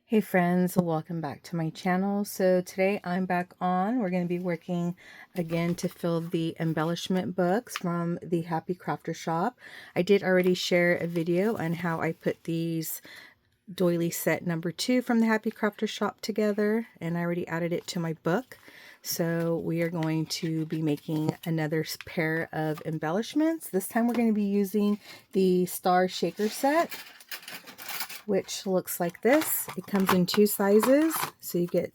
Hey friends, welcome back to my channel. So today I'm back on. We're going to be working again to fill the embellishment books from the Happy Crafter shop. I did already share a video on how I put these doily set number 2 from the Happy Crafter shop together, and I already added it to my book. So we are going to be making another pair of embellishments. This time we're going to be using the Star Shaker set, which looks like this. It comes in 2 sizes, so you get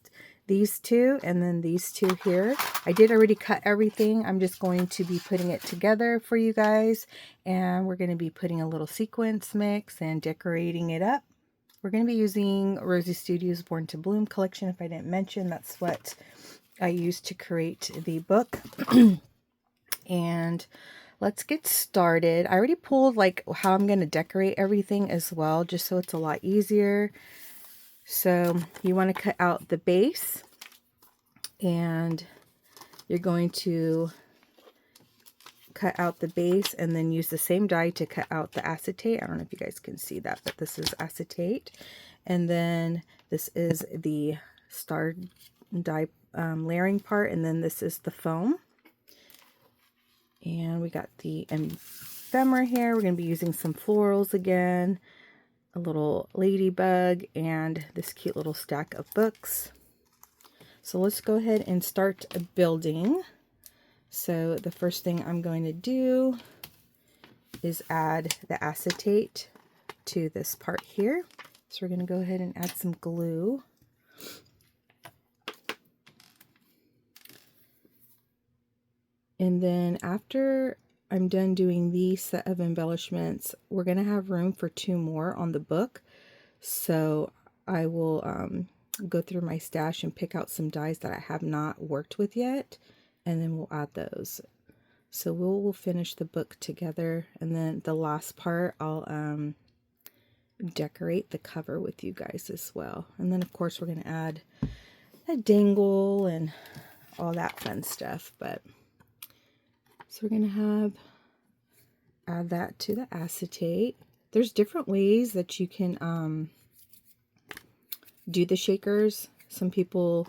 these 2 and then these 2 here. I did already cut everything. I'm just going to be putting it together for you guys, and we're going to be putting a little sequence mix and decorating it up. We're going to be using Rosie Studios Born to Bloom collection. If I didn't mention, that's what I used to create the book. And let's get started. I already pulled like how I'm going to decorate everything as well, just so it's a lot easier. So you want to cut out the base, and you're going to cut out the base and then use the same die to cut out the acetate. I don't know if you guys can see that, but this is acetate. And then this is the star die layering part, and then this is the foam. And we got the ephemera here. We're going to be using some florals again, a little ladybug, and this cute little stack of books. So let's go ahead and start building. So the first thing I'm going to do is add the acetate to this part here. So we're going to go ahead and add some glue. And then after I'm done doing these set of embellishments, we're going to have room for 2 more on the book. So I will go through my stash and pick out some dies that I have not worked with yet, and then we'll add those. So we'll finish the book together, and then the last part I'll decorate the cover with you guys as well. And then of course we're going to add a dangle and all that fun stuff. But so we're going to add that to the acetate. There's different ways that you can do the shakers. Some people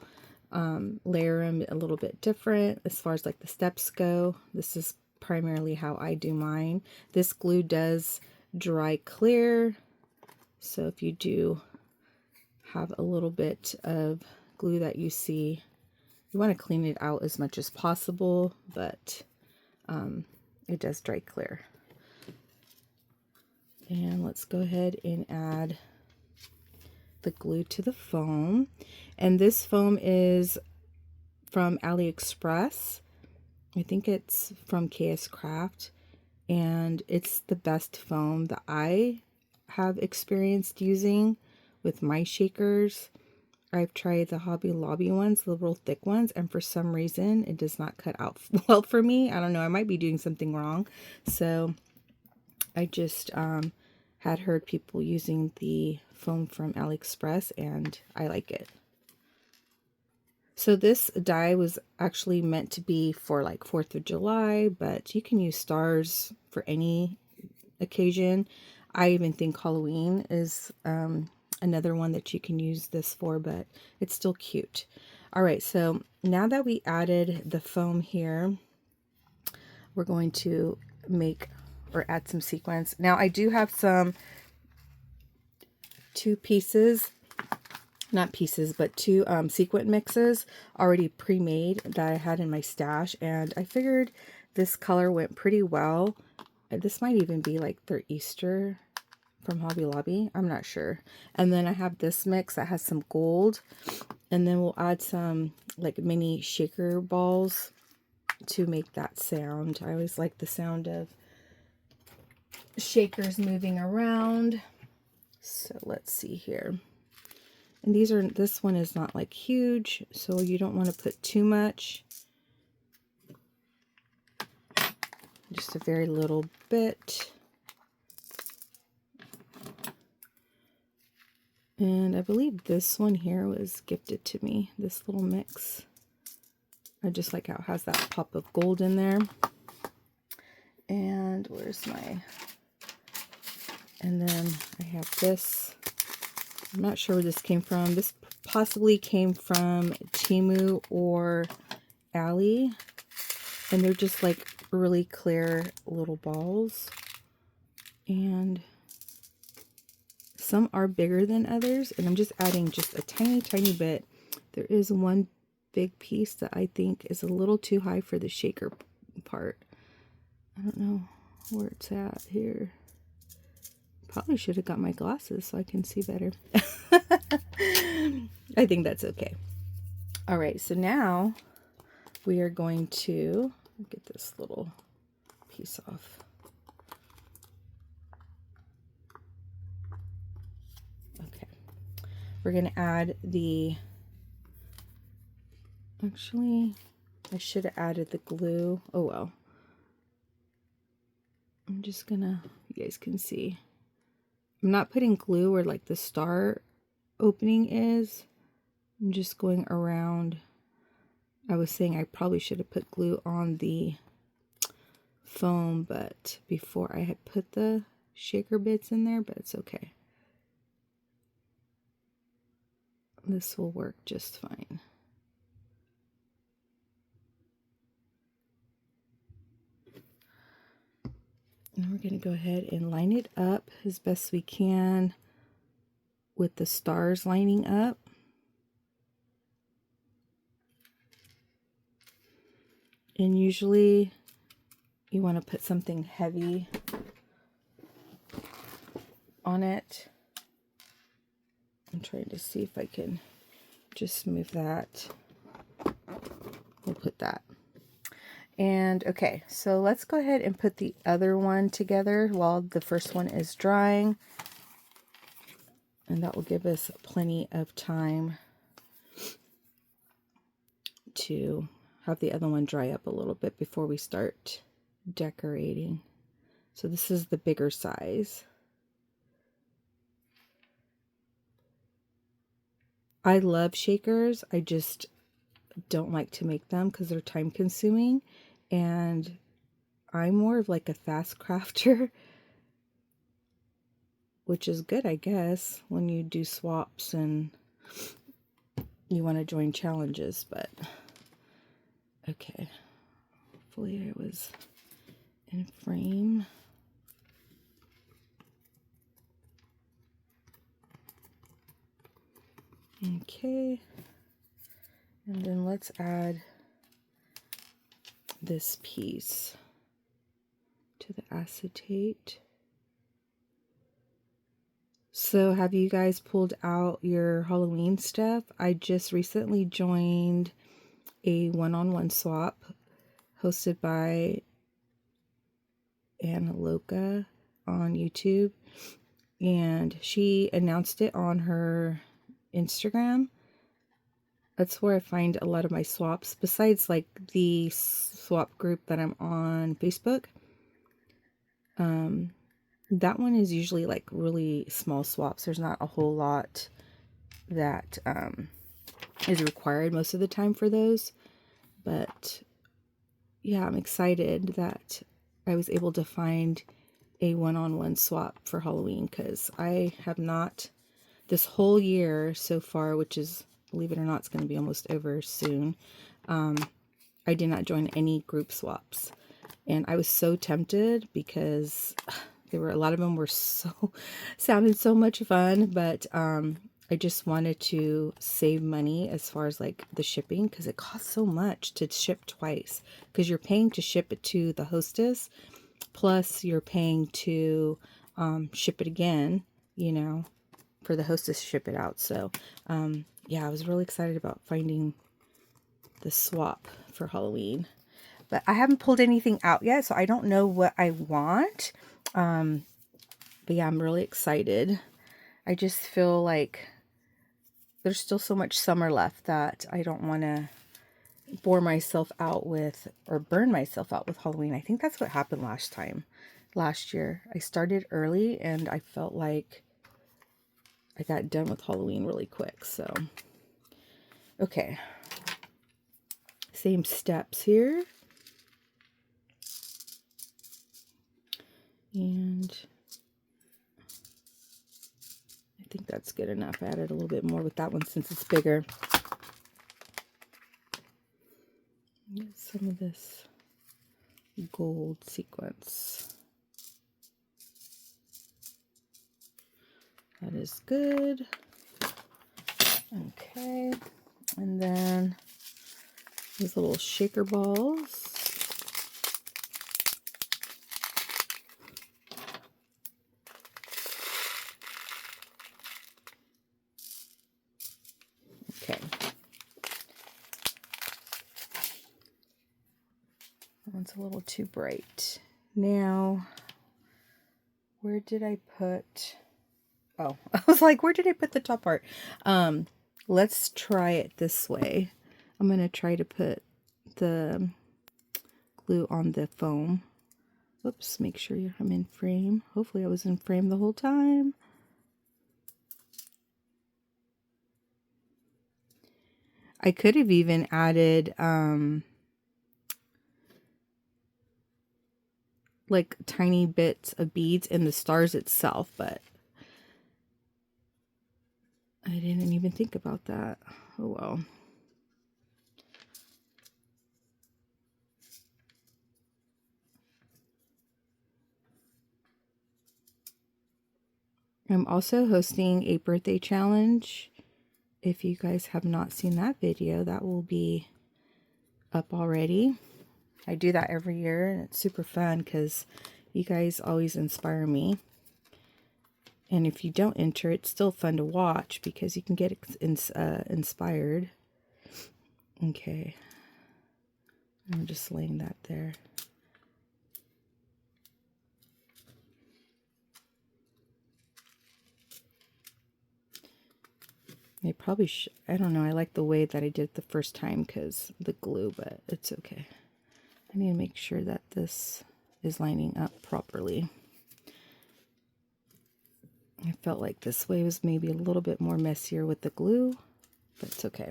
layer them a little bit different as far as like the steps go. This is primarily how I do mine. This glue does dry clear, so if you do have a little bit of glue that you see, you want to clean it out as much as possible, but it does dry clear. And let's go ahead and add the glue to the foam. And this foam is from AliExpress. I think it's from KS Craft, and it's the best foam that I have experienced using with my shakers. I've tried the Hobby Lobby ones, the real thick ones, and for some reason it does not cut out well for me. I don't know, I might be doing something wrong. So I just had heard people using the foam from AliExpress, and I like it. So this die was actually meant to be for like 4th of July, but you can use stars for any occasion. I even think Halloween is another one that you can use this for, but it's still cute. All right, so now that we added the foam here, we're going to make or add some sequins. Now I do have some 2 pieces, not pieces, but 2 sequin mixes already pre-made that I had in my stash, and I figured this color went pretty well. This might even be like their Easter from Hobby Lobby, I'm not sure. And then I have this mix that has some gold, and then we'll add some like mini shaker balls to make that sound. I always like the sound of shakers moving around. So let's see here. And this one is not like huge, so you don't want to put too much. Just a very little bit. And I believe this one here was gifted to me, this little mix. I just like how it has that pop of gold in there. And where's my... And then I have this I'm not sure where this came from. This possibly came from Temu or Ali. And they're just like really clear little balls. And some are bigger than others. And I'm just adding just a tiny, tiny bit. There is one big piece that I think is a little too high for the shaker part. I don't know where it's at here. Probably should have got my glasses so I can see better. I think that's okay. All right, so now we are going to get this little piece off. Okay, we're going to add the, actually, I should have added the glue. Oh well. I'm just gonna, you guys can see. I'm not putting glue where like the star opening is. I'm just going around. I was saying I probably should have put glue on the foam, but before I had put the shaker bits in there, but it's okay. This will work just fine. And we're going to go ahead and line it up as best we can with the stars lining up. And usually you want to put something heavy on it. I'm trying to see if I can just move that. We'll put that. And okay, so let's go ahead and put the other one together while the first one is drying. And that will give us plenty of time to have the other one dry up a little bit before we start decorating. So this is the bigger size. I love shakers. I just don't like to make them because they're time consuming, and I'm more of like a fast crafter, which is good, I guess, when you do swaps and you want to join challenges. But okay, hopefully I was in frame. Okay, and then let's add this piece to the acetate. So have you guys pulled out your Halloween stuff? I just recently joined a one-on-one swap hosted by Anna Loca on YouTube, and she announced it on her Instagram. That's where I find a lot of my swaps, besides like the swap group that I'm on Facebook. That one is usually like really small swaps. There's not a whole lot that is required most of the time for those. But yeah, I'm excited that I was able to find a one-on-one swap for Halloween, because I have not, this whole year so far, which is, believe it or not, it's going to be almost over soon, I did not join any group swaps. And I was so tempted because there were a lot of them were so sounded so much fun, but I just wanted to save money as far as like the shipping, because it costs so much to ship twice, because you're paying to ship it to the hostess, plus you're paying to ship it again, you know, for the hostess to ship it out. So yeah, I was really excited about finding the swap for Halloween. But I haven't pulled anything out yet, so I don't know what I want. But yeah, I'm really excited. I just feel like there's still so much summer left that I don't want to bore myself out with, or burn myself out with Halloween. I think that's what happened last year. I started early and I felt like I got done with Halloween really quick. So, okay. Same steps here. And I think that's good enough. I added a little bit more with that one since it's bigger. Get some of this gold sequence. That is good. Okay, and then these little shaker balls. Okay. That one's a little too bright. Now, where did I put... Oh, I was like, where did I put the top part? Let's try it this way. I'm going to try to put the glue on the foam. Whoops, make sure I'm in frame. Hopefully I was in frame the whole time. I could have even added like tiny bits of beads in the stars itself, but I didn't even think about that. Oh well. I'm also hosting a birthday challenge. If you guys have not seen that video, that will be up already. I do that every year and it's super fun because you guys always inspire me. And if you don't enter, it's still fun to watch because you can get inspired. Okay. I'm just laying that there. I probably I don't know, I like the way that I did it the first time because the glue, but it's okay. I need to make sure that this is lining up properly. I felt like this way was maybe a little bit more messier with the glue, but it's okay.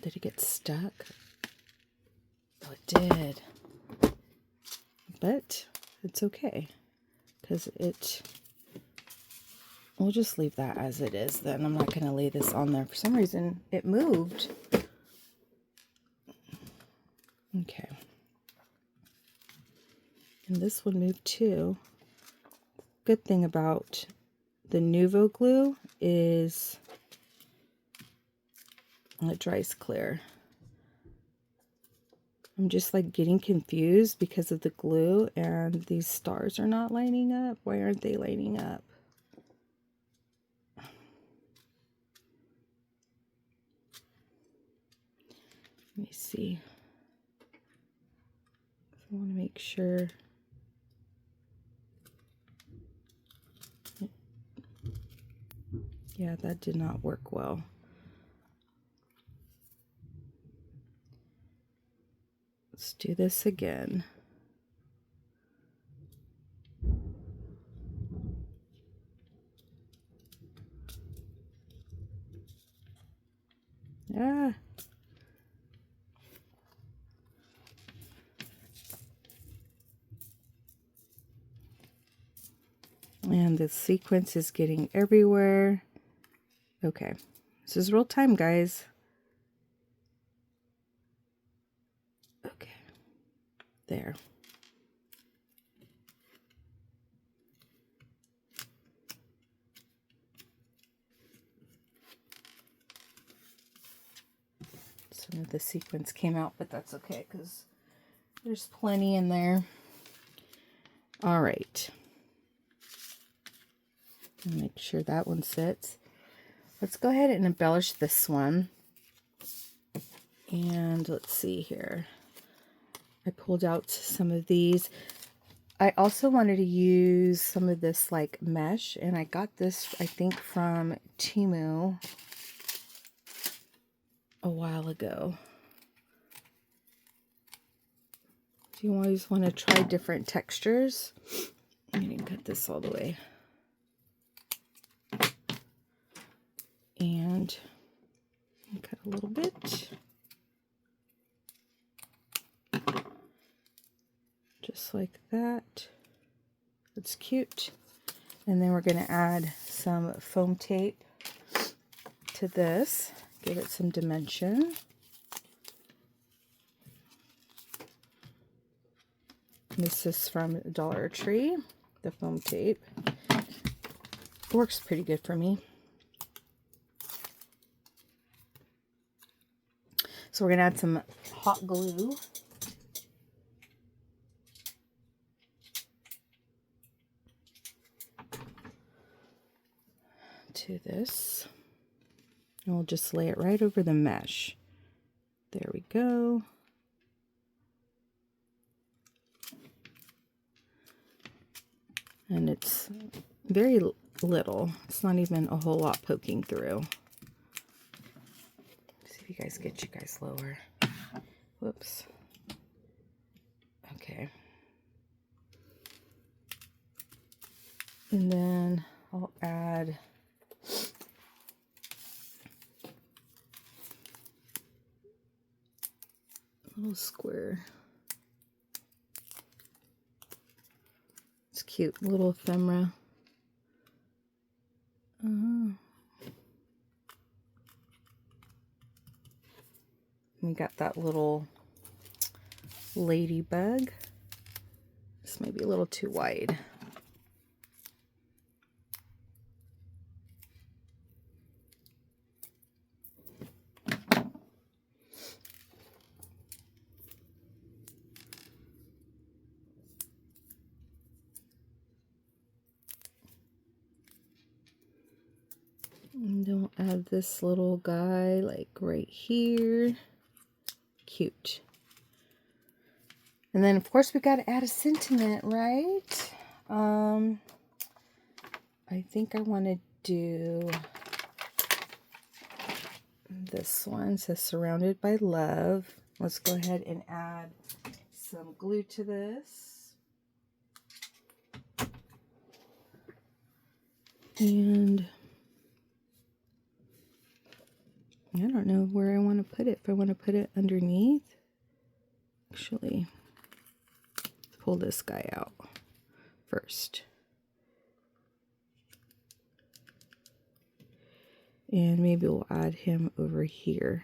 Did it get stuck? Oh, it did. But it's okay because we'll just leave that as it is then. I'm not going to lay this on there. For some reason, it moved. Okay. And this one moved too. Good thing about the Nuvo glue is it dries clear. I'm just like getting confused because of the glue and these stars are not lining up. Why aren't they lining up? Let me see. I want to make sure. Yeah, that did not work well. Let's do this again. Ah. And the sequence is getting everywhere. Okay. This is real time, guys. Okay. There. Some of the sequence came out, but that's okay because there's plenty in there. All right. Make sure that one sits. Let's go ahead and embellish this one. And let's see here. I pulled out some of these. I also wanted to use some of this like mesh, and I got this, I think, from Temu a while ago. You always want to try different textures. I'm going to cut this all the way. And cut a little bit. Just like that. It's cute. And then we're going to add some foam tape to this, give it some dimension. This is from Dollar Tree, the foam tape. Works pretty good for me. So we're going to add some hot glue. To this. And we'll just lay it right over the mesh. There we go. And it's very little. It's not even a whole lot poking through. See if you guys get you guys lower. Whoops. Okay. And then I'll add a little square. It's cute, little ephemera. We got that little ladybug. This may be a little too wide. And then we'll add this little guy like right here. Cute. And then of course we got to add a sentiment, right? I think I want to do this one. It says surrounded by love. Let's go ahead and add some glue to this. And I don't know where I want to put it. If I want to put it underneath. Actually, pull this guy out first. And maybe we'll add him over here.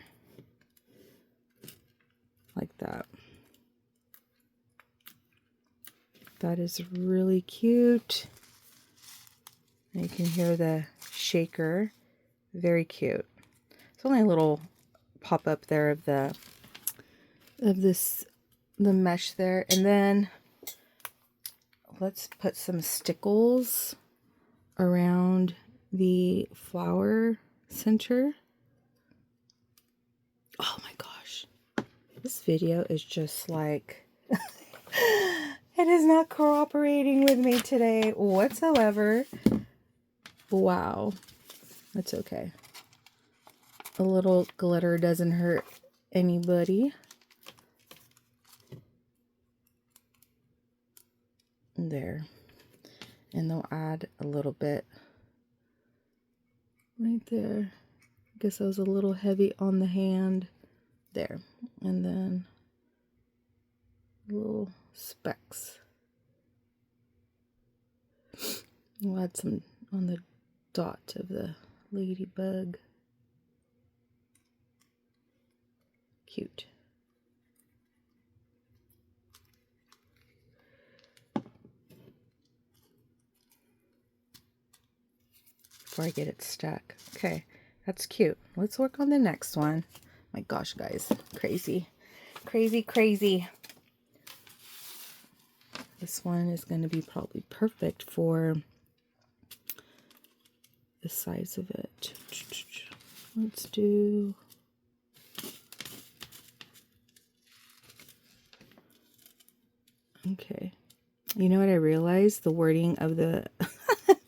Like that. That is really cute. And you can hear the shaker. Very cute. It's only a little pop up there of the mesh there. And then let's put some stickles around the flower center. Oh my gosh. This video is just like it is not cooperating with me today whatsoever. Wow. That's okay. A little glitter doesn't hurt anybody. There. And they'll add a little bit right there. I guess I was a little heavy on the hand. There. And then little specks. We'll add some on the dot of the ladybug. Cute. Before I get it stuck. Okay, that's cute. Let's work on the next one. My gosh, guys. Crazy. Crazy, crazy. This one is going to be probably perfect for the size of it. Let's do... Okay. You know what I realized? The wording of the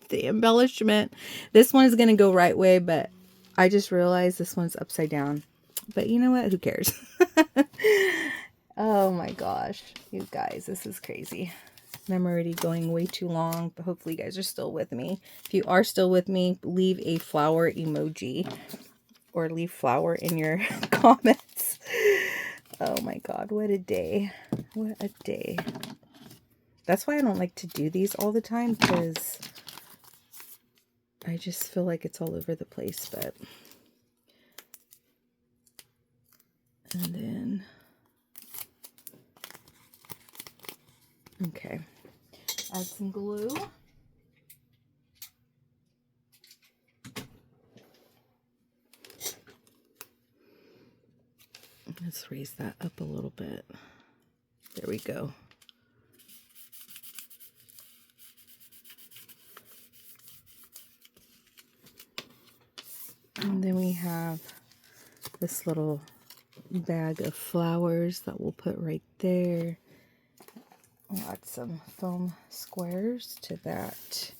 the embellishment. This one is going to go right way, but I just realized this one's upside down. But you know what? Who cares? Oh my gosh. You guys, this is crazy. And I'm already going way too long, but hopefully you guys are still with me. If you are still with me, leave a flower emoji or leave flower in your comments. Oh my God, what a day. What a day. That's why I don't like to do these all the time, because I just feel like it's all over the place, but. And then, okay, add some glue. Let's raise that up a little bit. There we go. And then we have this little bag of flowers that we'll put right there. I'll add some foam squares to that.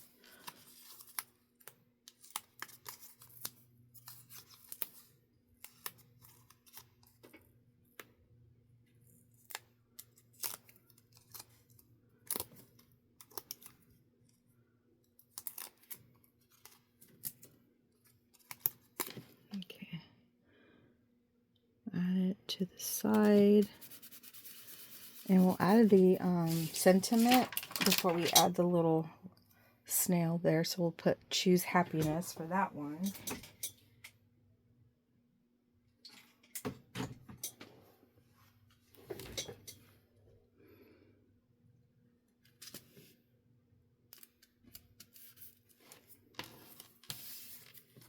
Okay. Add it to the side. And we'll add the sentiment before we add the little snail there. So we'll put choose happiness for that one.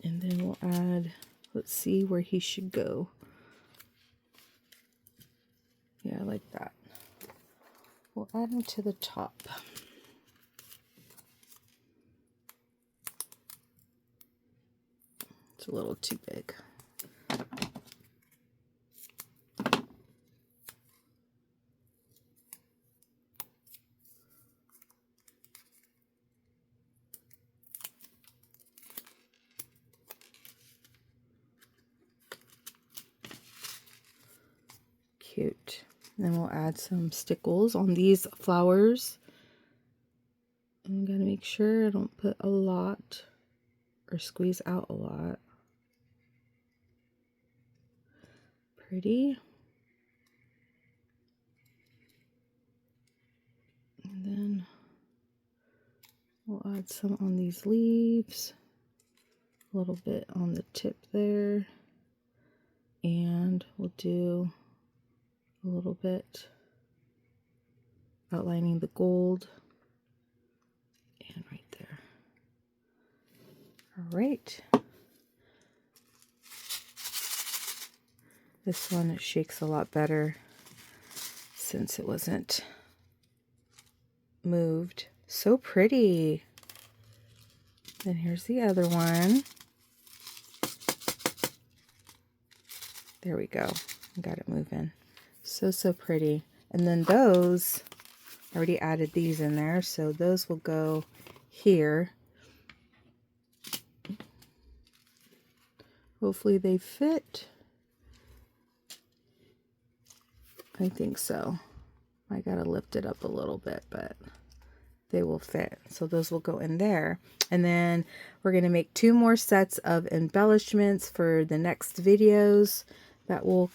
And then we'll add, let's see where he should go. Yeah, like that. We'll add him to the top. It's a little too big. Cute. Then we'll add some stickles on these flowers. I'm gonna make sure I don't put a lot or squeeze out a lot. Pretty. And then we'll add some on these leaves, a little bit on the tip there, and we'll do a little bit outlining the gold and right there. All right. This one shakes a lot better since it wasn't moved. So pretty. Then here's the other one. There we go. Got it moving. So pretty. And then those, I already added these in there, so those will go here. Hopefully they fit. I think so. I gotta lift it up a little bit, but they will fit. So those will go in there. And then we're gonna make 2 more sets of embellishments for the next videos that will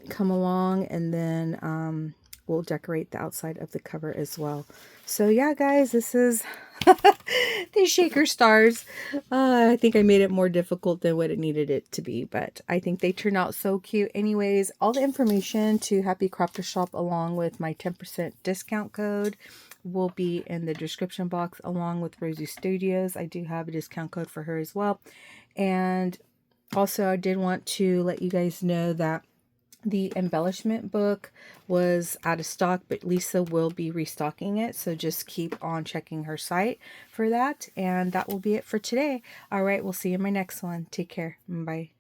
come along, and then we'll decorate the outside of the cover as well. So yeah, guys, this is the shaker stars. I think I made it more difficult than what it needed it to be, but I think they turned out so cute. Anyways, all the information to Happy Crafter Shop along with my 10% discount code will be in the description box, along with Rosie Studios. I do have a discount code for her as well. And also, I did want to let you guys know that the embellishment book was out of stock, but Lisa will be restocking it. So just keep on checking her site for that. And that will be it for today. All right, we'll see you in my next one. Take care. Bye.